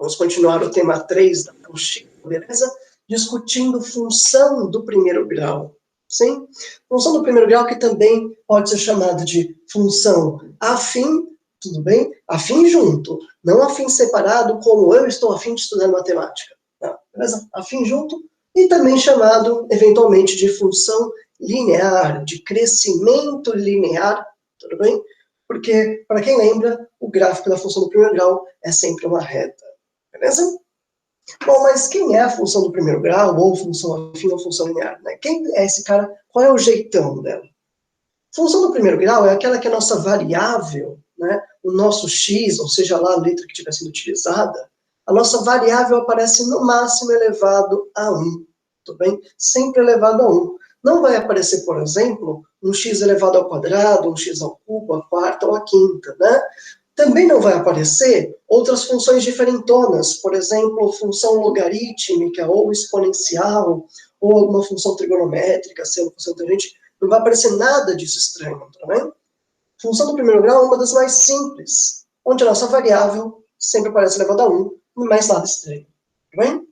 Vamos continuar o tema 3 da apostila, beleza? Discutindo função do primeiro grau. Sim? Função do primeiro grau que também pode ser chamada de função afim, tudo bem? Afim junto, não afim separado, como eu estou afim de estudar matemática. Não, beleza? Afim junto e também chamado, eventualmente, de função linear, de crescimento linear, tudo bem? Porque, para quem lembra, o gráfico da função do primeiro grau é sempre uma reta, beleza? Bom, mas quem é a função do primeiro grau, ou função afim ou função linear? Né? Quem é esse cara? Qual é o jeitão dela? Função do primeiro grau é aquela que é a nossa variável, né? O nosso x, ou seja lá a letra que estiver sendo utilizada, a nossa variável aparece no máximo elevado a 1, tudo bem? Sempre elevado a 1. Não vai aparecer, por exemplo, um x elevado ao quadrado, um x ao cubo, a quarta ou a quinta, né? Também não vai aparecer outras funções diferentonas, por exemplo, função logarítmica ou exponencial, ou alguma função trigonométrica, sendo função tangente. Não vai aparecer nada disso estranho, tá bem? Função do primeiro grau é uma das mais simples, onde a nossa variável sempre aparece elevada a 1, e mais nada estranho, tá bem?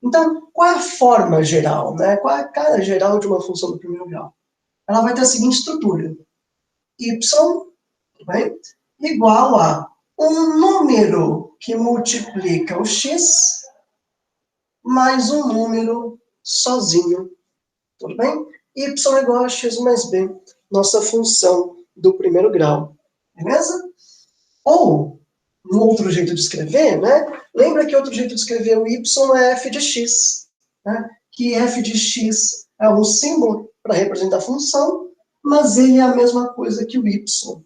Então, qual é a forma geral, né? Qual é a cara geral de uma função do primeiro grau? Ela vai ter a seguinte estrutura. Y, tá bem? Igual a um número que multiplica o x mais um número sozinho, tudo bem? Y igual a x mais b, nossa função do primeiro grau, beleza? Ou, um outro jeito de escrever, né? Lembra que outro jeito de escrever o y é f de x, né? Que f de x é um símbolo para representar a função, mas ele é a mesma coisa que o y.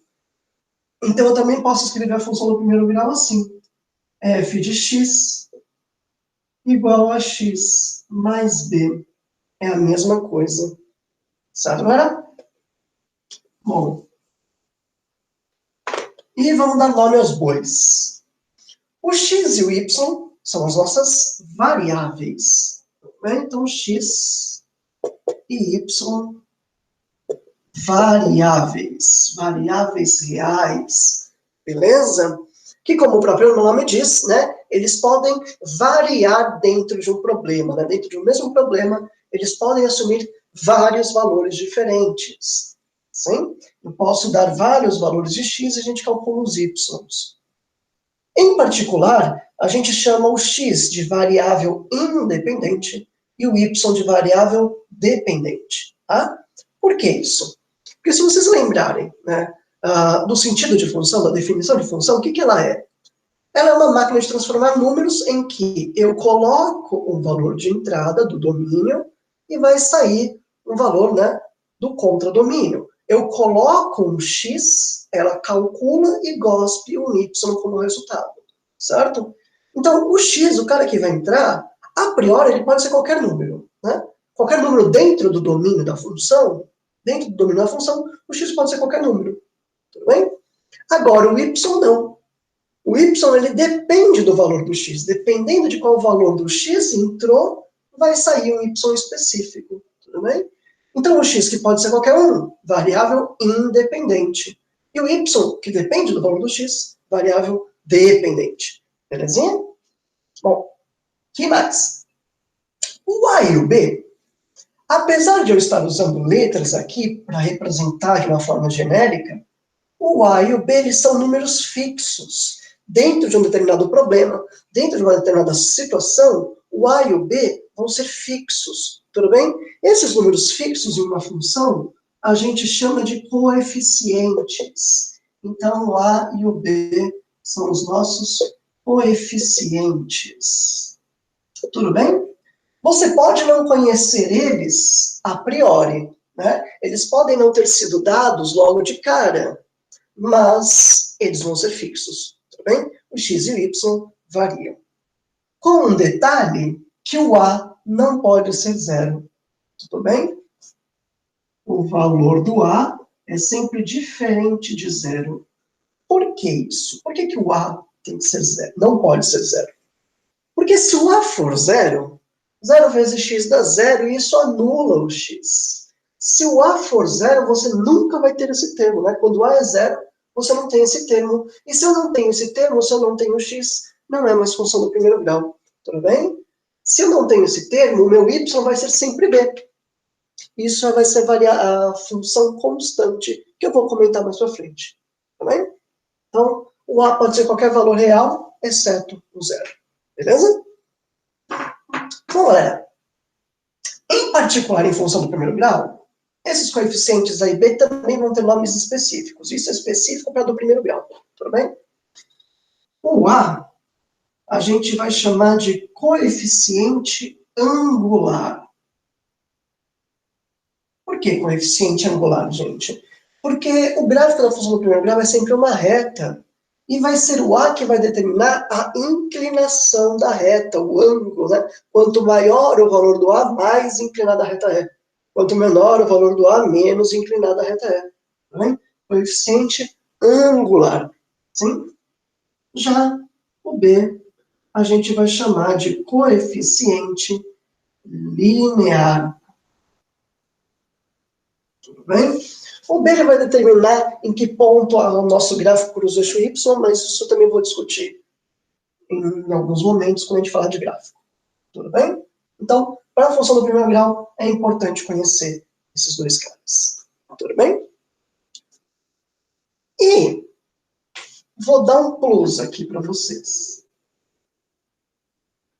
Então, eu também posso escrever a função do primeiro grau assim. F de x igual a x mais b. É a mesma coisa. Certo, galera? Bom. E vamos dar nome aos bois. O x e o y são as nossas variáveis. Então, x e y, variáveis. Variáveis reais. Beleza? Que, como o próprio nome diz, né, eles podem variar dentro de um problema, né? Dentro de um mesmo problema, eles podem assumir vários valores diferentes. Sim? Eu posso dar vários valores de x e a gente calcula os y. Em particular, a gente chama o x de variável independente e o y de variável dependente. Tá? Por que isso? Porque se vocês lembrarem, né, do sentido de função, da definição de função, o que ela é? Ela é uma máquina de transformar números em que eu coloco um valor de entrada do domínio e vai sair um valor, né, do contradomínio. Eu coloco um x, ela calcula e gospe um y como resultado, certo? Então, o x, o cara que vai entrar, a priori, ele pode ser qualquer número, né? Qualquer número dentro do domínio da função, dentro do domínio da função, o x pode ser qualquer número, tudo bem? Agora, o y não. O y, ele depende do valor do x. Dependendo de qual valor do x entrou, vai sair um y específico, tudo bem? Então, o x, que pode ser qualquer um, variável independente. E o y, que depende do valor do x, variável dependente. Belezinha? Bom, que mais? O a e o b, apesar de eu estar usando letras aqui para representar de uma forma genérica, o a e o b, eles são números fixos. Dentro de um determinado problema, dentro de uma determinada situação, o a e o b vão ser fixos, tudo bem? Esses números fixos em uma função, a gente chama de coeficientes. Então, o a e o b são os nossos coeficientes. Tudo bem? Você pode não conhecer eles a priori, né? Eles podem não ter sido dados logo de cara, mas eles vão ser fixos, tá bem? O x e o y variam. Com um detalhe, que o a não pode ser zero, tudo bem? O valor do a é sempre diferente de zero. Por que isso? Por que o a tem que ser zero? Não pode ser zero. Porque se o a for zero, 0 vezes x dá zero e isso anula o x. Se o a for zero, você nunca vai ter esse termo, né? Quando o a é zero, você não tem esse termo. E se eu não tenho esse termo, se eu não tenho x, não é mais função do primeiro grau, tudo bem? Se eu não tenho esse termo, o meu y vai ser sempre b. Isso já vai ser a função constante, que eu vou comentar mais para frente, tá bem? Então, o a pode ser qualquer valor real, exceto o zero, beleza? Bom, galera, em particular, em função do primeiro grau, esses coeficientes a e b também vão ter nomes específicos. Isso é específico para do primeiro grau, tudo bem? O a gente vai chamar de coeficiente angular. Por que coeficiente angular, gente? Porque o gráfico da função do primeiro grau é sempre uma reta. E vai ser o a que vai determinar a inclinação da reta, o ângulo, né? Quanto maior o valor do a, mais inclinada a reta é. Quanto menor o valor do a, menos inclinada a reta é. Tá bem? Coeficiente angular. Sim? Já o b, a gente vai chamar de coeficiente linear. Tudo bem? O B vai determinar em que ponto o nosso gráfico cruza o eixo Y, mas isso eu também vou discutir em alguns momentos quando a gente falar de gráfico. Tudo bem? Então, para a função do primeiro grau, é importante conhecer esses dois caras. Tudo bem? E vou dar um plus aqui para vocês.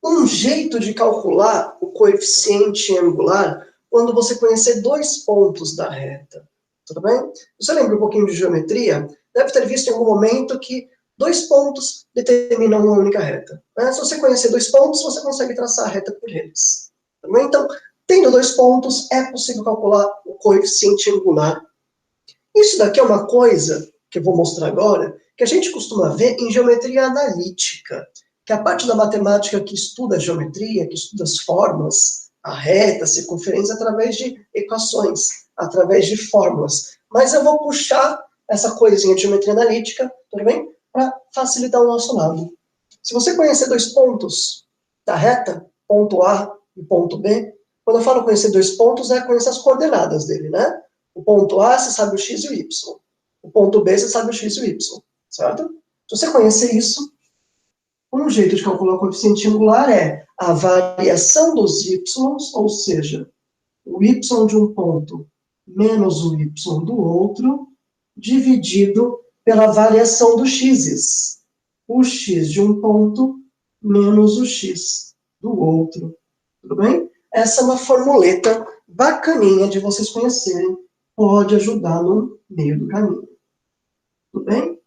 Um jeito de calcular o coeficiente angular quando você conhecer dois pontos da reta. Tudo bem? Você lembra um pouquinho de geometria? Deve ter visto em algum momento que dois pontos determinam uma única reta. Né? Se você conhecer dois pontos, você consegue traçar a reta por eles. Tudo bem? Então, tendo dois pontos, é possível calcular o coeficiente angular. Isso daqui é uma coisa, que eu vou mostrar agora, que a gente costuma ver em geometria analítica, que é a parte da matemática que estuda a geometria, que estuda as formas, a reta, a circunferência, através de equações, através de fórmulas. Mas eu vou puxar essa coisinha de geometria analítica, tudo bem? Para facilitar o nosso lado. Se você conhecer dois pontos da reta, ponto A e ponto B, quando eu falo conhecer dois pontos, é conhecer as coordenadas dele, né? O ponto A, você sabe o x e o y. O ponto B, você sabe o x e o y, certo? Se você conhecer isso, um jeito de calcular o coeficiente angular é a variação dos y, ou seja, o y de um ponto menos o y do outro, dividido pela variação dos x's. O x de um ponto menos o x do outro. Tudo bem? Essa é uma formuleta bacaninha de vocês conhecerem. Pode ajudar no meio do caminho. Tudo bem?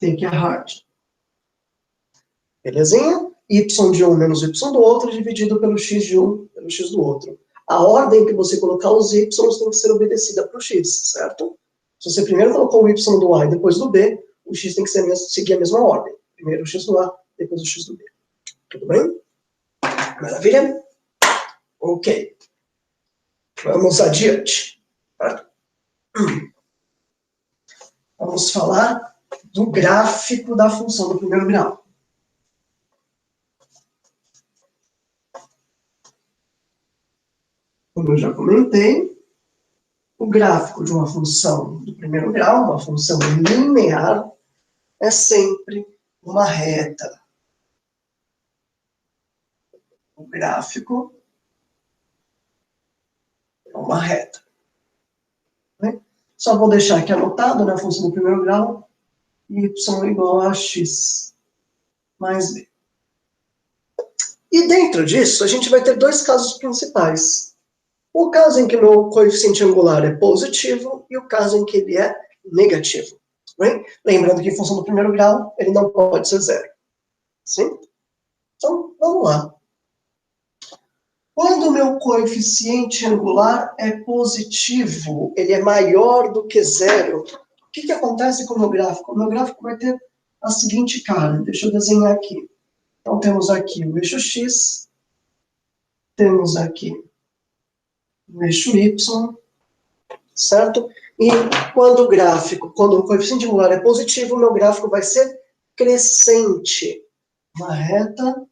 Take a heart. Belezinha? Y de um menos y do outro dividido pelo x de um pelo x do outro. A ordem que você colocar os y tem que ser obedecida para o x, certo? Se você primeiro colocou o y do A e depois do B, o x tem que seguir a mesma ordem. Primeiro o x do A, depois o x do B. Tudo bem? Maravilha? Ok. Vamos adiante. Vamos falar do gráfico da função do primeiro grau. Como eu já comentei, o gráfico de uma função do primeiro grau, uma função linear, é sempre uma reta. O gráfico é uma reta. Só vou deixar aqui anotado, né, a função do primeiro grau, y igual a x mais b. E dentro disso, a gente vai ter dois casos principais. O caso em que o meu coeficiente angular é positivo e o caso em que ele é negativo. Bem? Lembrando que em função do primeiro grau, ele não pode ser zero. Sim? Então, vamos lá. Quando o meu coeficiente angular é positivo, ele é maior do que zero, o que acontece com o meu gráfico? O meu gráfico vai ter a seguinte cara. Deixa eu desenhar aqui. Então, temos aqui o eixo x, temos aqui o eixo y, certo? E quando o coeficiente angular é positivo, o meu gráfico vai ser crescente. Uma reta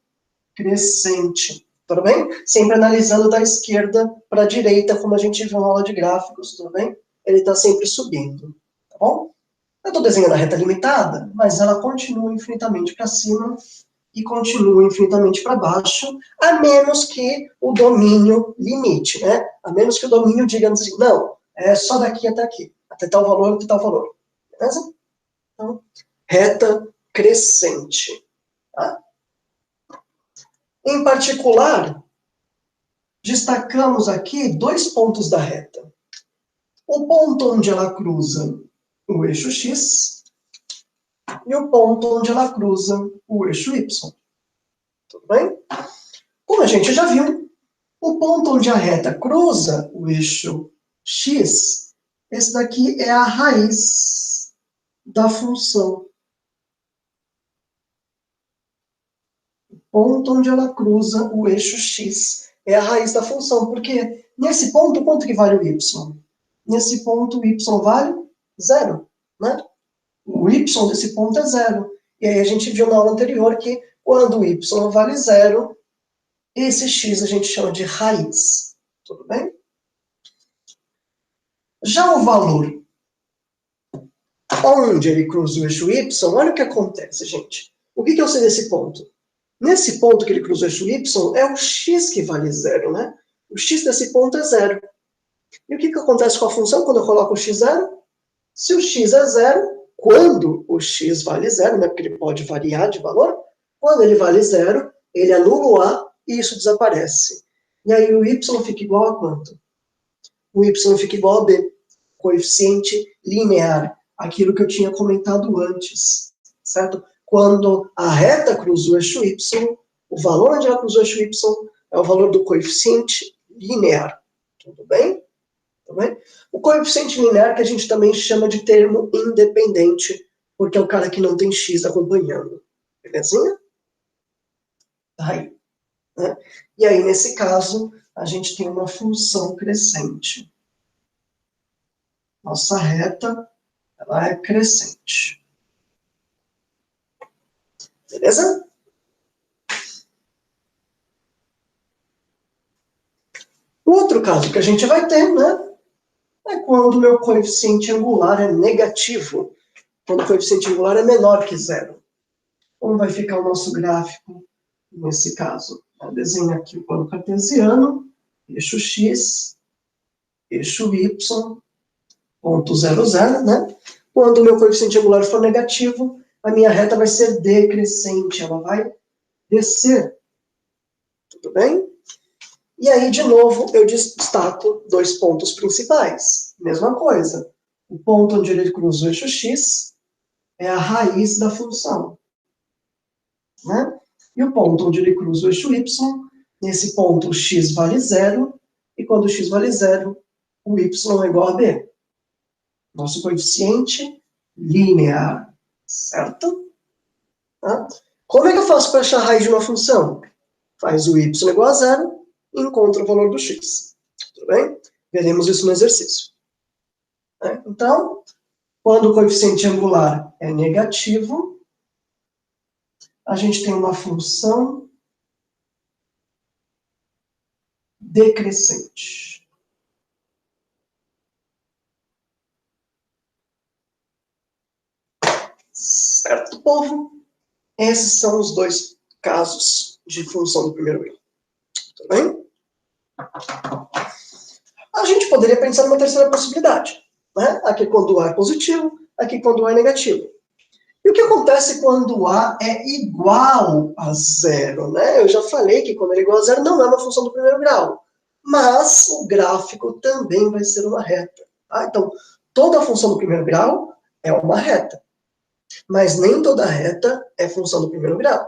crescente. Tudo bem? Sempre analisando da esquerda para a direita, como a gente viu na aula de gráficos, tudo bem? Ele está sempre subindo, tá bom? Eu estou desenhando a reta limitada, mas ela continua infinitamente para cima e continua infinitamente para baixo, a menos que o domínio limite, né? A menos que o domínio diga assim, não, é só daqui até aqui, até tal valor, até tal valor. Beleza? Então, reta crescente. Tá? Em particular, destacamos aqui dois pontos da reta. O ponto onde ela cruza o eixo X e o ponto onde ela cruza o eixo Y. Tudo bem? Como a gente já viu, o ponto onde a reta cruza o eixo X, esse daqui é a raiz da função. O ponto onde ela cruza o eixo X é a raiz da função, porque nesse ponto, quanto que vale o Y? Nesse ponto, o Y vale 0, né? O Y desse ponto é 0. E aí a gente viu na aula anterior que quando o Y vale 0, esse X a gente chama de raiz. Tudo bem? Já o valor onde ele cruza o eixo Y, olha o que acontece, gente. O que eu sei desse ponto? Nesse ponto que ele cruza o eixo Y, é o X que vale 0, né? O X desse ponto é 0. E o que acontece com a função quando eu coloco o X 0? Se o X é 0, quando o X vale 0, né? Porque ele pode variar de valor, quando ele vale 0, ele anula o A e isso desaparece. E aí o Y fica igual a quanto? O Y fica igual a B, coeficiente linear, aquilo que eu tinha comentado antes, certo? Quando a reta cruza o eixo Y, o valor onde ela cruza o eixo Y é o valor do coeficiente linear. Tudo bem? Tudo bem? O coeficiente linear que a gente também chama de termo independente, porque é o cara que não tem x acompanhando. Belezinha? Tá aí. Né? E aí, nesse caso, a gente tem uma função crescente. Nossa reta, ela é crescente. Beleza? O outro caso que a gente vai ter, né, é quando o meu coeficiente angular é negativo. Quando o coeficiente angular é menor que 0. Como vai ficar o nosso gráfico nesse caso? Eu desenho aqui o plano cartesiano, eixo x, eixo y, ponto 0, 0, né? Quando o meu coeficiente angular for negativo, a minha reta vai ser decrescente, ela vai descer. Tudo bem? E aí, de novo, eu destaco dois pontos principais. Mesma coisa. O ponto onde ele cruza o eixo x é a raiz da função. Né? E o ponto onde ele cruza o eixo y, nesse ponto o x vale 0, e quando o x vale 0, o y é igual a b. Nosso coeficiente linear, certo? Tá? Como é que eu faço para achar a raiz de uma função? Faz o y igual a 0 e encontra o valor do x. Tudo bem? Veremos isso no exercício. Então, quando o coeficiente angular é negativo, a gente tem uma função decrescente. Certo, povo? Esses são os dois casos de função do primeiro grau. Tudo bem? A gente poderia pensar numa terceira possibilidade. Né? Aqui quando o A é positivo, aqui quando o A é negativo. E o que acontece quando o A é igual a 0? Né? Eu já falei que quando ele é igual a 0 não é uma função do primeiro grau. Mas o gráfico também vai ser uma reta. Tá? Então, toda função do primeiro grau é uma reta. Mas nem toda reta é função do primeiro grau.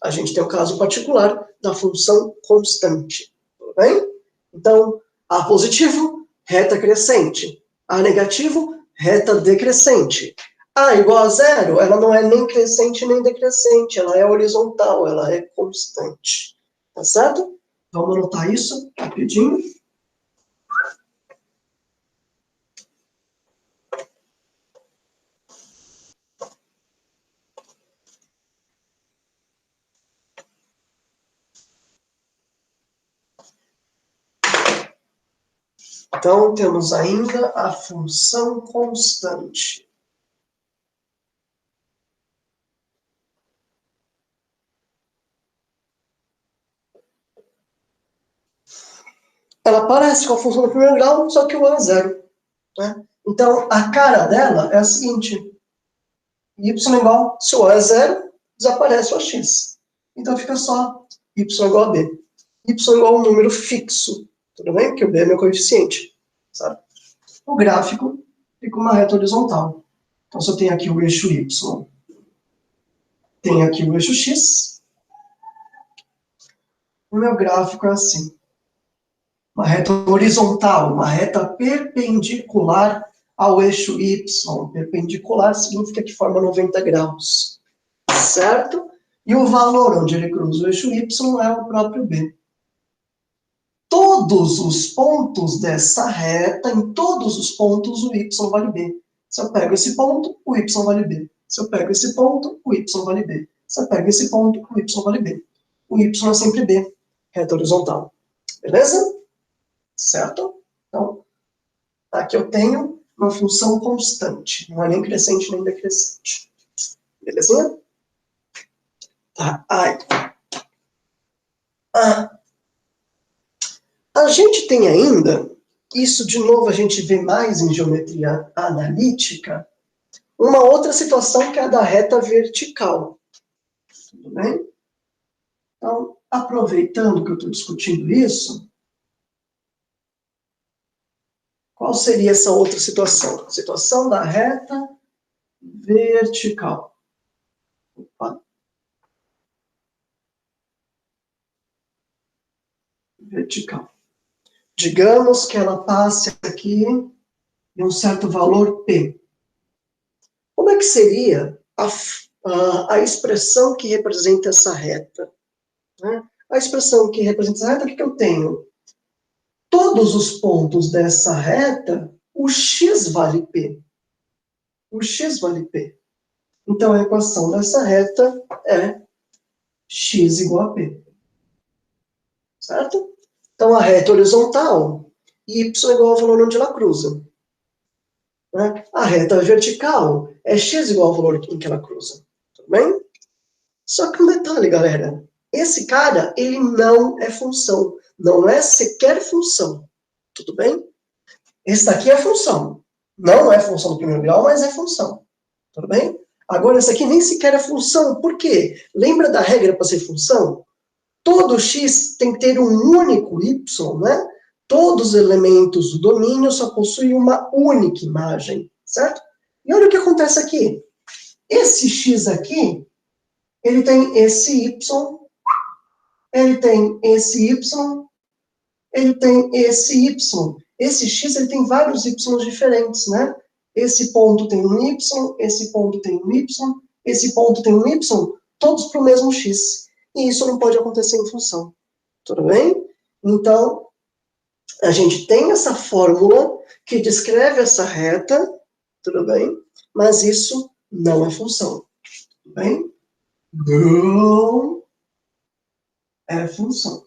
A gente tem o caso particular da função constante. Tudo bem? Então, A positivo, reta crescente. A negativo, reta decrescente. A igual a 0, ela não é nem crescente nem decrescente, ela é horizontal, ela é constante. Tá certo? Vamos anotar isso rapidinho. Então, temos ainda a função constante. ela parece com a função do primeiro grau, só que o A é zero. Né? Então, a cara dela é a seguinte. Y igual, se o A é zero, desaparece o AX. Então, fica só Y igual a B. Y igual a um número fixo. Tudo bem? Porque o B é meu coeficiente. Sabe? O gráfico fica uma reta horizontal. Então, se eu tenho aqui o eixo Y, tenho aqui o eixo X, o meu gráfico é assim. Uma reta horizontal, uma reta perpendicular ao eixo Y. Perpendicular significa que forma 90 graus. Certo? E o valor onde ele cruza o eixo Y é o próprio B. Todos os pontos dessa reta, em todos os pontos, o Y vale B. Se eu pego esse ponto, o Y vale B. Se eu pego esse ponto, o Y vale B. Se eu pego esse ponto, o Y vale B. O Y é sempre B, reta horizontal. Beleza? Certo? Então, aqui eu tenho uma função constante. Não é nem crescente nem decrescente. Belezinha? Tá. Ai. A gente tem ainda, isso de novo a gente vê mais em geometria analítica, uma outra situação que é a da reta vertical. Tudo bem? Então, aproveitando que eu estou discutindo isso, qual seria essa outra situação? Situação da reta vertical. Opa. Vertical. Digamos que ela passe aqui em um certo valor P. Como é que seria a expressão que representa essa reta? Né? A expressão que representa essa reta, o que eu tenho? Todos os pontos dessa reta, o x vale P. O x vale P. Então, a equação dessa reta é x igual a P. Certo? Então, a reta horizontal, y igual ao valor onde ela cruza. Né? A reta vertical é x igual ao valor em que ela cruza. Tudo bem? Só que um detalhe, galera. Esse cara, ele não é função. Não é sequer função. Tudo bem? Esse daqui é função. Não é função do primeiro grau, mas é função. Tudo bem? Agora, esse aqui nem sequer é função. Por quê? Lembra da regra para ser função? Todo x tem que ter um único y, né? Todos os elementos do domínio só possuem uma única imagem, certo? E olha o que acontece aqui. Esse x aqui, ele tem esse y, ele tem esse y, ele tem esse y. Esse x, ele tem vários y diferentes, né? Esse ponto tem um y, esse ponto tem um y, esse ponto tem um y, todos para o mesmo x. E isso não pode acontecer em função. Tudo bem? Então, a gente tem essa fórmula que descreve essa reta, tudo bem? Mas isso não é função. Tudo bem? Não é função.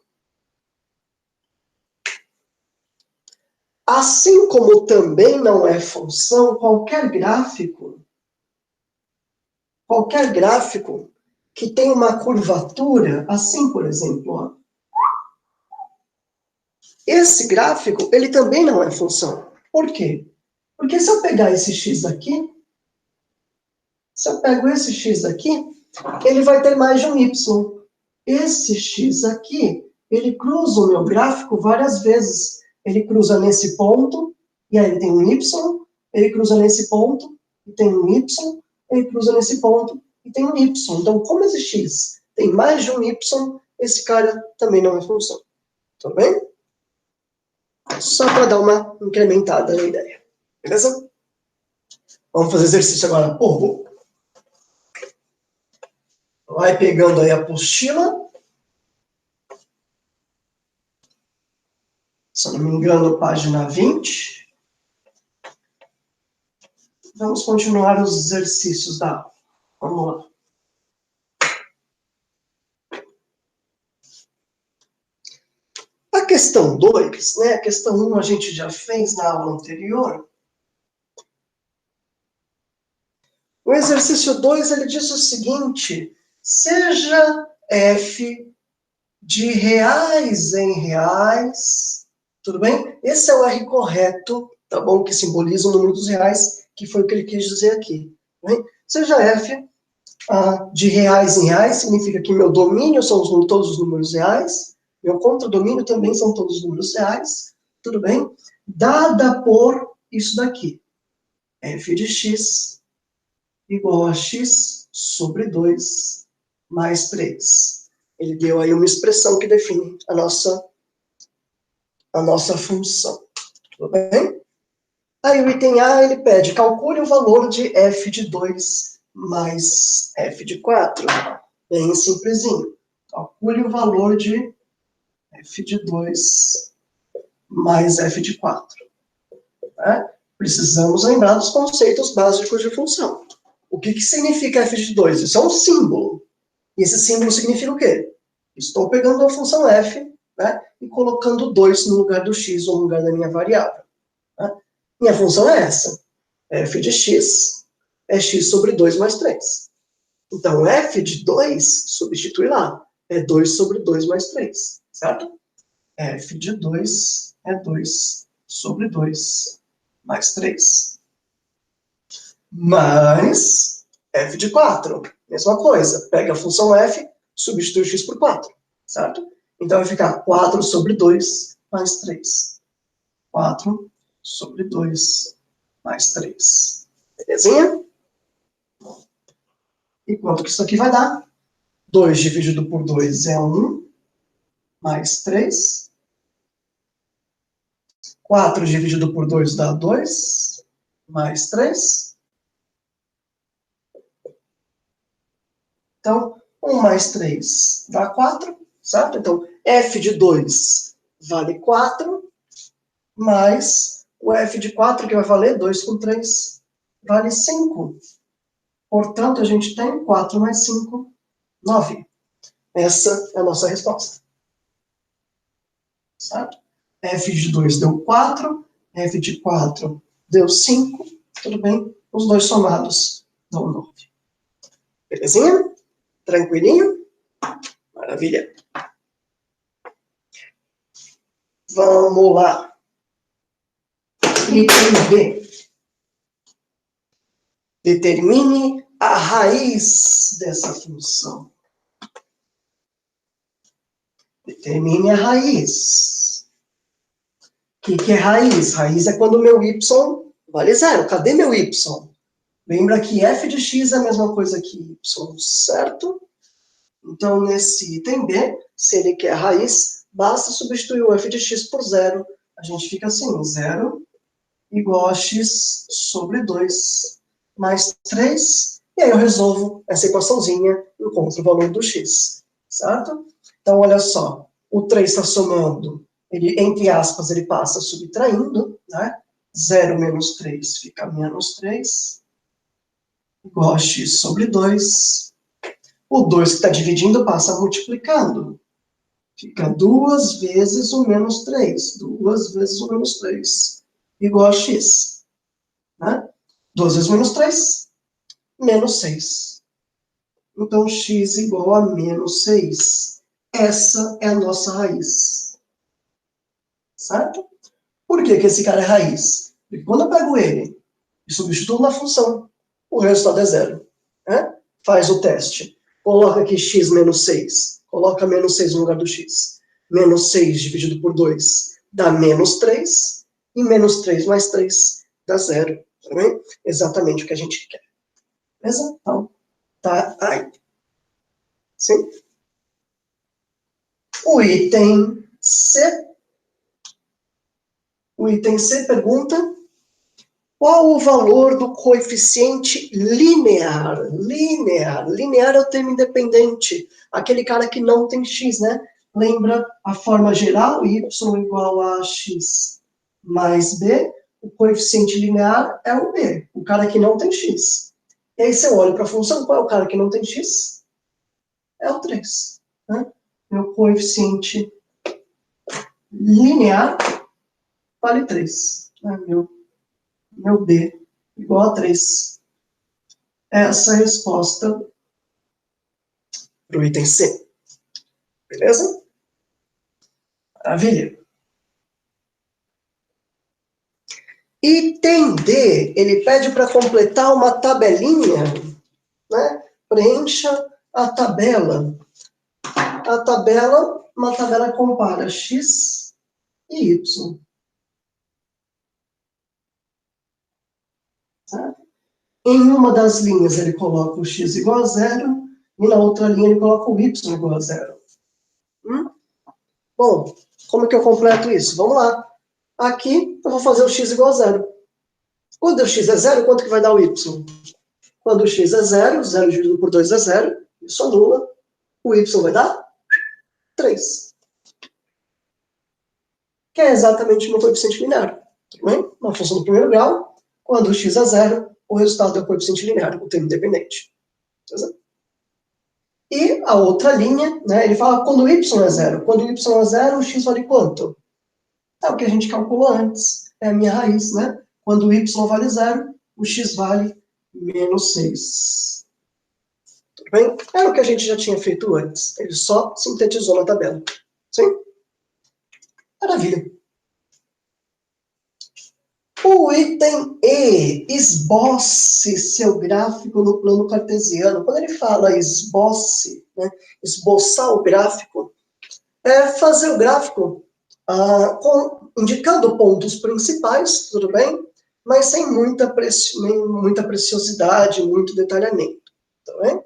Assim como também não é função qualquer gráfico que tem uma curvatura, assim, por exemplo, ó. Esse gráfico, ele também não é função. Por quê? Porque se eu pegar esse x aqui, ele vai ter mais de um y. Esse x aqui, ele cruza o meu gráfico várias vezes. Ele cruza nesse ponto, e aí ele tem um y. Ele cruza nesse ponto, e tem um y. Ele cruza nesse ponto, e tem um y. Então, como esse x tem mais de um y, esse cara também não é função. Tudo bem? Só para dar uma incrementada na ideia. Beleza? Vamos fazer exercício agora. Vai pegando aí a apostila. Se eu não me engano, página 20. Vamos continuar os exercícios da aula. Vamos lá. A questão 2, né? A questão 1 a gente já fez na aula anterior. O exercício 2, ele diz o seguinte: seja f de reais em reais Tudo bem? Esse é o R correto, tá bom? Que simboliza o número dos reais, que foi o que ele quis dizer aqui. Tá bem? Seja F de reais em reais, significa que meu domínio são todos os números reais, meu contradomínio também são todos os números reais, tudo bem? Dada por isso daqui, f de x igual a x sobre 2 mais 3. Ele deu aí uma expressão que define a nossa função, tudo bem? Aí o item A, ele pede, calcule o valor de f de 2 mais f de 4. Bem simplesinho. Calcule o valor de f de 2 mais f de 4. Tá? Precisamos lembrar dos conceitos básicos de função. O que significa f de 2? Isso é um símbolo. E esse símbolo significa o quê? Estou pegando a função f, né, e colocando 2 no lugar do x ou no lugar da minha variável. Tá? Minha função é essa. F de x é x sobre 2 mais 3. Então, f de 2, substitui lá. É 2 sobre 2 mais 3, certo? F de 2 é 2 sobre 2 mais 3. Mais f de 4, mesma coisa. Pega a função f, substitui x por 4, certo? Então, vai ficar 4 sobre 2 mais 3. 4 sobre 2 mais 3. Belezinha? E quanto que isso aqui vai dar? 2 dividido por 2 é 1, mais 3. 4 dividido por 2 dá 2, mais 3. Então, 1 mais 3 dá 4, certo? Então, f de 2 vale 4, mais o f de 4, que vai valer 2 com 3, vale 5. Portanto, a gente tem 4 mais 5, 9. Essa é a nossa resposta. Certo? F de 2 deu 4, f de 4 deu 5, tudo bem? Os dois somados dão 9. Belezinha? Tranquilinho? Maravilha. Vamos lá. Item B. Determine a raiz dessa função. Determine a raiz. O que é raiz? Raiz é quando o meu y vale 0. Cadê meu y? Lembra que f de x é a mesma coisa que y, certo? Então, nesse item B, se ele quer a raiz, basta substituir o f de x por 0. A gente fica assim, 0 igual a x sobre 2 mais 3. E aí eu resolvo essa equaçãozinha, encontro o valor do x, certo? Então, olha só, o 3 está somando, ele, entre aspas, ele passa subtraindo, né? 0 menos 3 fica menos 3, igual a x sobre 2. O 2 que está dividindo passa multiplicando. Fica 2 vezes o menos 3. 2 vezes o menos 3. Igual a x. Né? 2 vezes menos 3, menos 6. Então, x igual a menos 6. Essa é a nossa raiz. Certo? Por que esse cara é raiz? Porque quando eu pego ele e substituo na função, o resultado é 0. Né? Faz o teste. Coloca aqui x menos 6. Coloca menos 6 no lugar do x. Menos 6 dividido por 2 dá menos 3. E menos 3 mais 3 dá 0. Tá bem? Exatamente o que a gente quer. Beleza? Então, tá aí. Sim? O item C. O item C pergunta: qual o valor do coeficiente linear? Linear é o termo independente. Aquele cara que não tem x, né? Lembra a forma geral, y igual a x mais b. O coeficiente linear é o b, o cara que não tem x. E aí você olha para a função, qual é o cara que não tem x? É o 3. Né? Meu coeficiente linear vale 3. Né? Meu b igual a 3. Essa é a resposta para o item C. Beleza? Maravilha. Item D, ele pede para completar uma tabelinha, né? Preencha a tabela. A tabela, uma tabela que compara x e y. Tá? Em uma das linhas ele coloca o x igual a zero, e na outra linha ele coloca o y igual a zero. Bom, como que eu completo isso? Vamos lá. Aqui eu vou fazer o x igual a zero. Quando o x é zero, quanto que vai dar o y? Quando o x é zero, 0 dividido por 2 é zero, isso anula. O y vai dar 3. Que é exatamente o meu coeficiente linear. Tudo bem? Uma função do primeiro grau, quando o x é zero, o resultado é o coeficiente linear, o termo independente. Beleza? E a outra linha, né, ele fala quando o y é zero. Quando o y é zero, o x vale quanto? É o que a gente calculou antes. É a minha raiz, né? Quando o y vale zero, o x vale menos 6. Tudo bem? Era o que a gente já tinha feito antes. Ele só sintetizou na tabela. Sim? Maravilha. O item E, esboce seu gráfico no plano cartesiano. Quando ele fala esboce, né, esboçar o gráfico, é fazer o gráfico indicando pontos principais, tudo bem? Mas sem muita preciosidade, muito detalhamento. Tá bem?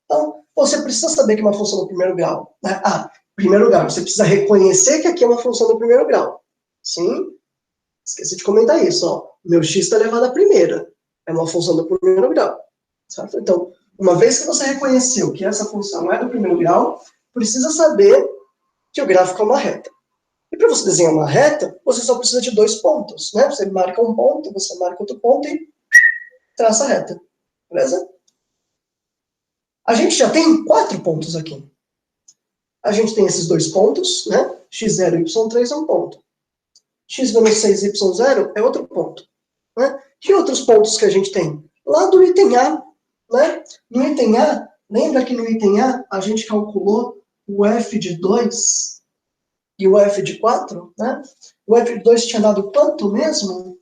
Então, você precisa saber que é uma função do primeiro grau. Né? Primeiro grau, você precisa reconhecer que aqui é uma função do primeiro grau. Sim? Esqueci de comentar isso, ó. Meu x está elevado à primeira. É uma função do primeiro grau. Certo? Então, uma vez que você reconheceu que essa função é do primeiro grau, precisa saber que o gráfico é uma reta. E para você desenhar uma reta, você só precisa de 2 pontos. Né? Você marca um ponto, você marca outro ponto e traça a reta. Beleza? A gente já tem 4 pontos aqui. A gente tem esses 2 pontos, né? x0 e y3 é um ponto. x menos 6 e y0 é outro ponto. Né? Que outros pontos que a gente tem? Lá do item A. Né? No item A, lembra que no item A a gente calculou o f de 2 e o f de 4? Né? O f de 2 tinha dado quanto mesmo?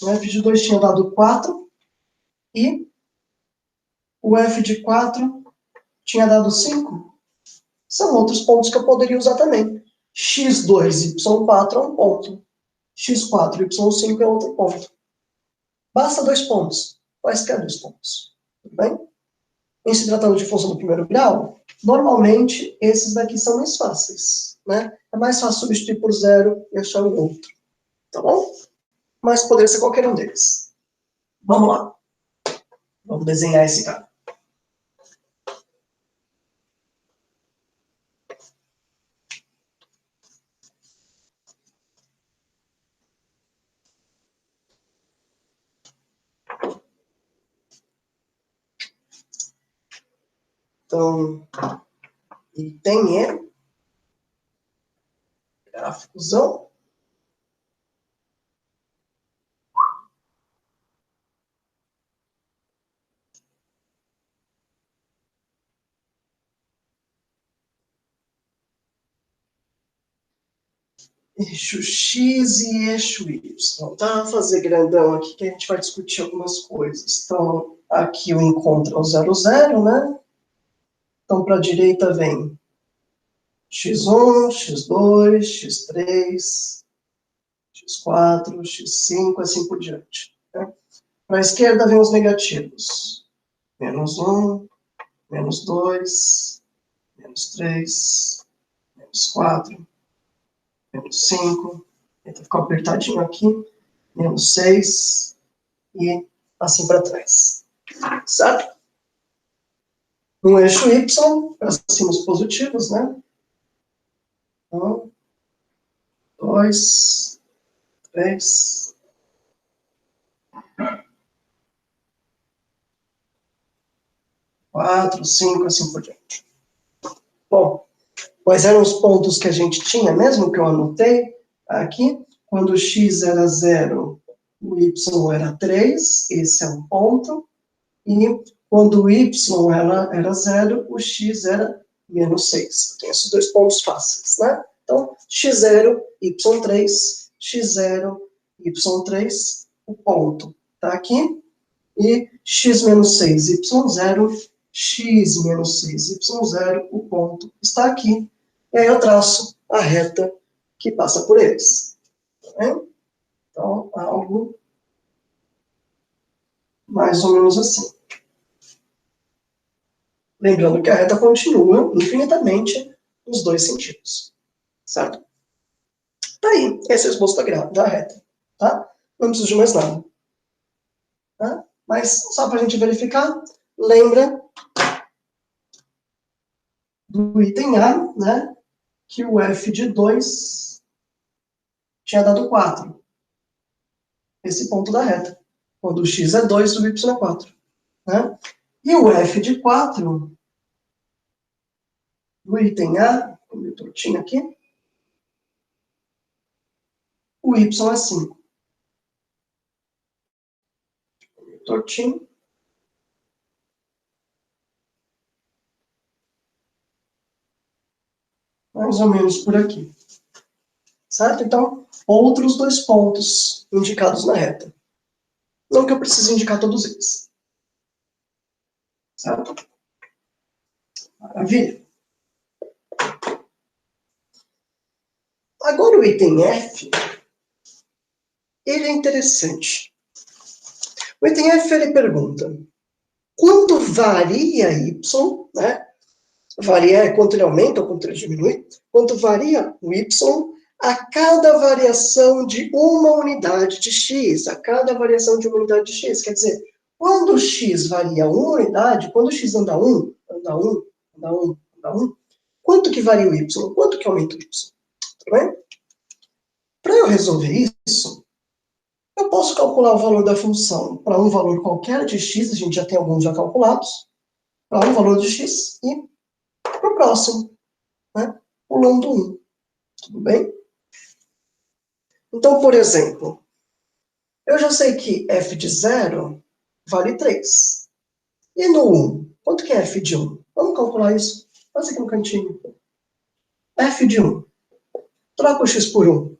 O f de 2 tinha dado 4 e o f de 4 tinha dado 5. São outros pontos que eu poderia usar também. x2 e y4 é um ponto. x4 e y5 é outro ponto. Basta 2 pontos. Quaisquer 2 pontos. Tudo bem? Em se tratando de função do primeiro grau, normalmente esses daqui são mais fáceis. Né? É mais fácil substituir por 0 e achar um outro. Tá bom? Mas poderia ser qualquer um deles. Vamos lá. Vamos desenhar esse cara. Então, item E, gráficozão. Eixo X e eixo Y. Tá? Vou fazer grandão aqui que a gente vai discutir algumas coisas. Então, aqui o encontro é o 0, 0, né? Então, para a direita vem x1, x2, x3, x4, x5, assim por diante. Né? Para a esquerda vem os negativos. Menos 1, menos 2, menos 3, menos 4, menos 5, tenta ficar apertadinho aqui, menos 6, e assim para trás. Certo? No eixo Y, para cima os positivos, né? 1, 2, 3, 4, 5, assim por diante. Bom, quais eram os pontos que a gente tinha, mesmo que eu anotei aqui? Quando o x era 0, o y era 3, esse é um ponto. E quando o y era 0, o x era menos 6. Tem esses 2 pontos fáceis, né? Então, x0, y3, x0, y3, o ponto está aqui, e x menos 6, y0, x menos 6, y0, o ponto está aqui. E aí eu traço a reta que passa por eles. Tá bem? Então, algo mais ou menos assim. Lembrando que a reta continua infinitamente nos dois sentidos. Certo? Tá aí, esse é o esboço da reta. Tá? Não preciso de mais nada. Tá? Mas, só para a gente verificar, lembra do item A, né, que o f de 2 tinha dado 4. Esse ponto da reta. Quando o x é 2, o y é 4. Né? E o f de 4, do item A, como eu tortinho aqui, o y é 5. Tortinho. Mais ou menos por aqui. Certo? Então, outros dois pontos indicados na reta. Não que eu precise indicar todos eles. Certo? Maravilha. Agora o item F, ele é interessante. O item F, ele pergunta, quanto varia y, né? Varia é quanto ele aumenta ou quanto ele diminui, quanto varia o y a cada variação de uma unidade de x, a cada variação de uma unidade de x. Quer dizer, quando o x varia uma unidade, quando o x anda 1, quanto que varia o y? Quanto que aumenta o y? Tá bem? Para eu resolver isso, eu posso calcular o valor da função para um valor qualquer de x, a gente já tem alguns já calculados, para um valor de x e para o próximo, né? Pulando 1. Tudo bem? Então, por exemplo, eu já sei que f de 0 vale 3. E no 1, quanto que é f de 1? Vamos calcular isso. Faz aqui no cantinho. F de 1. Troca o x por 1.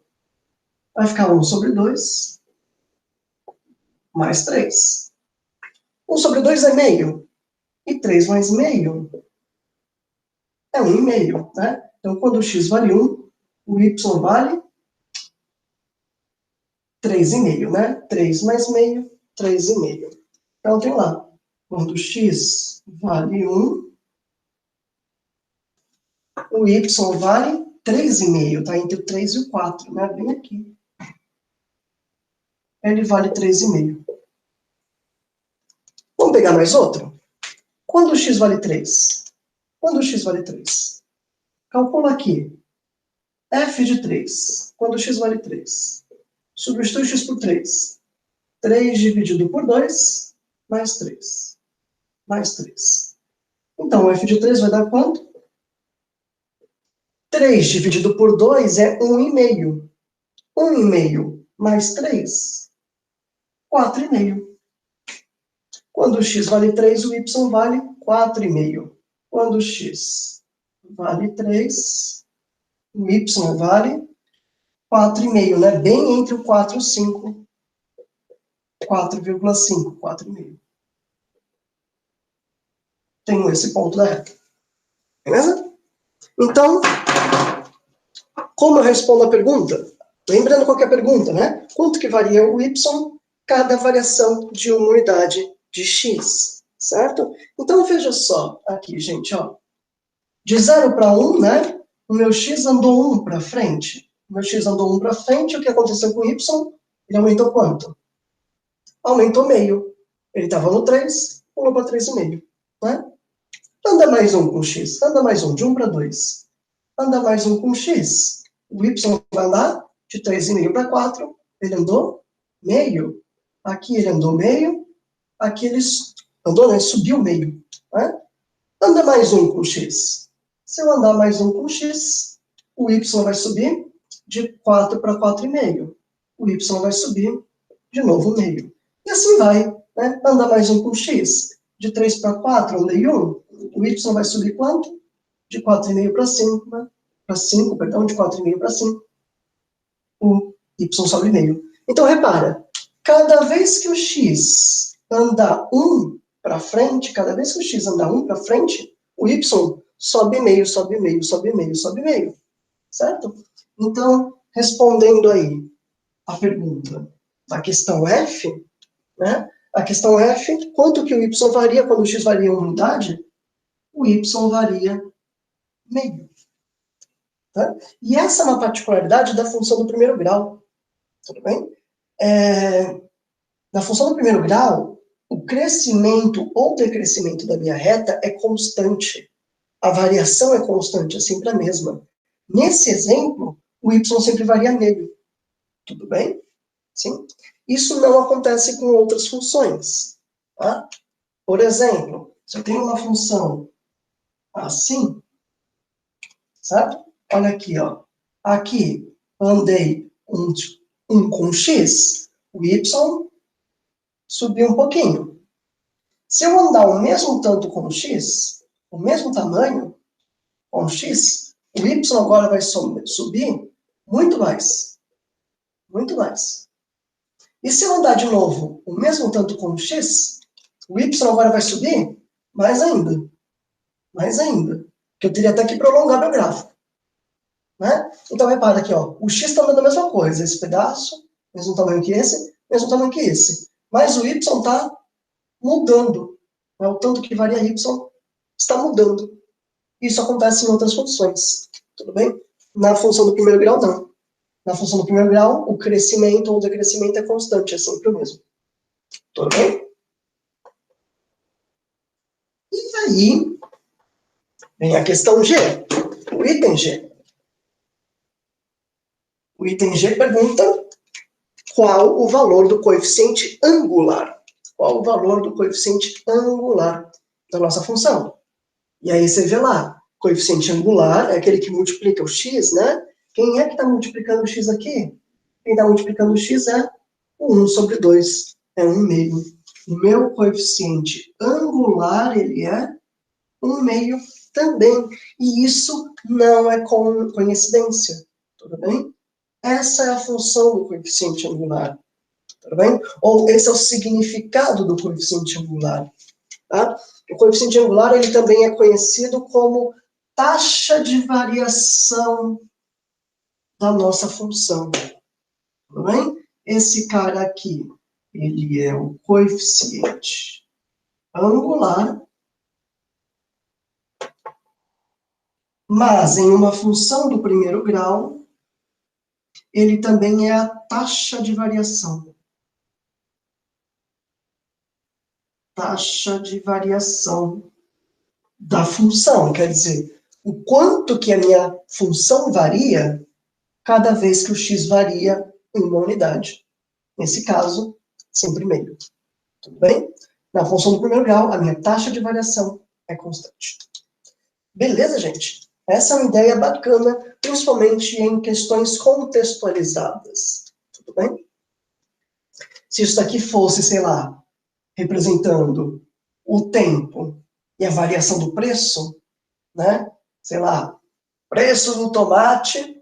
Vai ficar 1 sobre 2, mais 3. 1 sobre 2 é meio. E 3 mais meio é 1,5, né? Então, quando o x vale 1, o y vale 3,5, né? 3 mais meio, 3,5. Então, tem lá, quando o x vale 1, o y vale 3,5, tá? Entre o 3 e o 4, né? Bem aqui. Ele vale 3,5. Vamos pegar mais outro? Quando o x vale 3? Quando o x vale 3? Calcula aqui. F de 3. Quando o x vale 3? Substitui x por 3. 3 dividido por 2, mais 3. Mais 3. Então, f de 3 vai dar quanto? 3 dividido por 2 é 1,5. 1,5 mais 3, 4,5. Quando o x vale 3, o y vale 4,5. Quando o x vale 3, o y vale 4,5, né? Bem entre o 4 e o 5. 4,5, 4,5. Tenho esse ponto da reta. Beleza? Então, como eu respondo a pergunta? Lembrando qual que é a pergunta, né? Quanto que varia o y cada variação de uma unidade de x, certo? Então, veja só aqui, gente, ó. De 0 para 1, né? O meu x andou 1 para frente. O meu x andou 1 para frente, o que aconteceu com o y? Ele aumentou quanto? Aumentou meio. Ele estava no 3, pulou para 3,5, né? Anda mais 1 com x, anda mais 1, de 1 para 2. Anda mais 1 com x, o y vai andar de 3,5 para 4, ele andou meio. Aqui ele andou meio, aqui ele andou, né? Subiu meio, né? Anda mais 1 com x. Se eu andar mais 1 com x, o y vai subir de 4 para 4,5. O y vai subir de novo meio. E assim vai, né? Anda mais 1 com x. De 3 para 4, andei 1. O y vai subir quanto? De 4,5 para 5, né? Para 5, perdão, de 4,5 para 5. O y sobe meio. Então, repara, cada vez que o x andar 1 para frente, cada vez que o x andar 1 para frente, o y sobe meio, sobe meio, sobe meio, sobe meio. Certo? Então, respondendo aí a pergunta da questão F, né? A questão F, quanto que o y varia quando o x varia uma unidade? O y varia meio. Tá? E essa é uma particularidade da função do primeiro grau. Tudo bem? Na função do primeiro grau, o crescimento ou decrescimento da minha reta é constante. A variação é constante, é sempre a mesma. Nesse exemplo, o y sempre varia meio. Tudo bem? Sim? Isso não acontece com outras funções. Tá? Por exemplo, se eu tenho uma função assim, certo? Olha aqui, ó. Aqui, andei um com x, o y subiu um pouquinho. Se eu andar o mesmo tanto com x, o mesmo tamanho com x, o y agora vai subir muito mais. Muito mais. E se eu andar de novo o mesmo tanto com x, o y agora vai subir mais ainda. Mais ainda. Porque eu teria até que prolongar meu gráfico. Né? Então, repara aqui, ó, o x está dando a mesma coisa, esse pedaço, mesmo tamanho que esse, mesmo tamanho que esse. Mas o y está mudando. Né? O tanto que varia y está mudando. Isso acontece em outras funções. Tudo bem? Na função do primeiro grau, não. Na função do primeiro grau, o crescimento ou decrescimento é constante, é sempre o mesmo. Tudo bem? E aí, vem a questão G, o item G. O item G pergunta qual o valor do coeficiente angular. Qual o valor do coeficiente angular da nossa função? E aí você vê lá, coeficiente angular é aquele que multiplica o x, né? Quem é que está multiplicando o x aqui? Quem está multiplicando o x é o 1 sobre 2, é 1 meio. O meu coeficiente angular, ele é 1 meio também. E isso não é coincidência, tudo bem? Essa é a função do coeficiente angular, tudo bem? Ou esse é o significado do coeficiente angular, tá? O coeficiente angular, ele também é conhecido como taxa de variação da nossa função, tudo bem? Esse cara aqui, ele é o coeficiente angular, mas em uma função do primeiro grau, ele também é a taxa de variação. Taxa de variação da função, quer dizer, o quanto que a minha função varia cada vez que o x varia em uma unidade. Nesse caso, sempre meio. Tudo bem? Na função do primeiro grau, a minha taxa de variação é constante. Beleza, gente? Essa é uma ideia bacana, principalmente em questões contextualizadas. Tudo bem? Se isso daqui fosse, sei lá, representando o tempo e a variação do preço, né? Sei lá, preço do tomate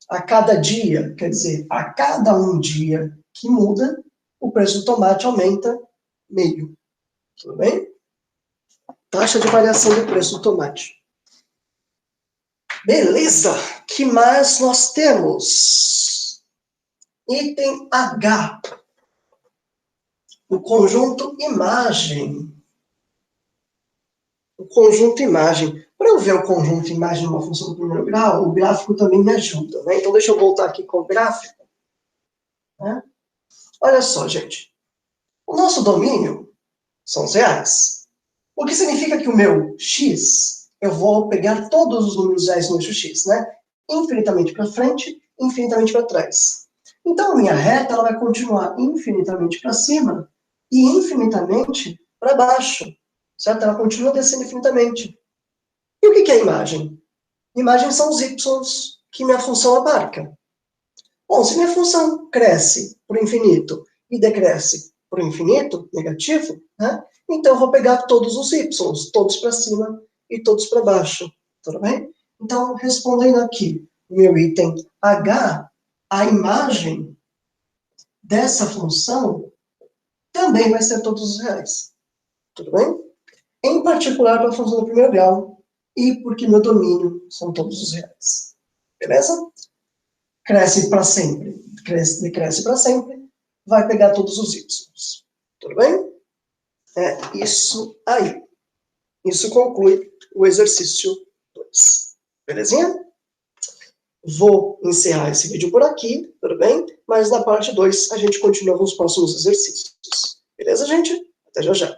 a cada dia, quer dizer, a cada um dia que muda, o preço do tomate aumenta meio. Tudo bem? Taxa de variação do preço do tomate. Beleza! Que mais nós temos? Item H. O conjunto imagem. O conjunto imagem. Para eu ver o conjunto imagem numa função do primeiro grau, o gráfico também me ajuda, né? Então, deixa eu voltar aqui com o gráfico. Né? Olha só, gente. O nosso domínio são os reais. O que significa que o meu x, eu vou pegar todos os números reais no eixo x, né? Infinitamente para frente, infinitamente para trás. Então, a minha reta ela vai continuar infinitamente para cima e infinitamente para baixo. Certo? Ela continua descendo infinitamente. E o que é imagem? Imagem são os y que minha função abarca. Bom, se minha função cresce por infinito e decresce por infinito, negativo, né? Então eu vou pegar todos os y, todos para cima e todos para baixo. Tudo bem? Então, respondendo aqui, o meu item H, a imagem dessa função também vai ser todos os reais. Tudo bem? Em particular para a função do primeiro grau e porque meu domínio são todos os reais. Beleza? Cresce para sempre. Decresce para sempre. Vai pegar todos os y. Tudo bem? É isso aí. Isso conclui o exercício 2. Belezinha? Vou encerrar esse vídeo por aqui, tudo bem? Mas na parte 2 a gente continua com os próximos exercícios. Beleza, gente? Até já já.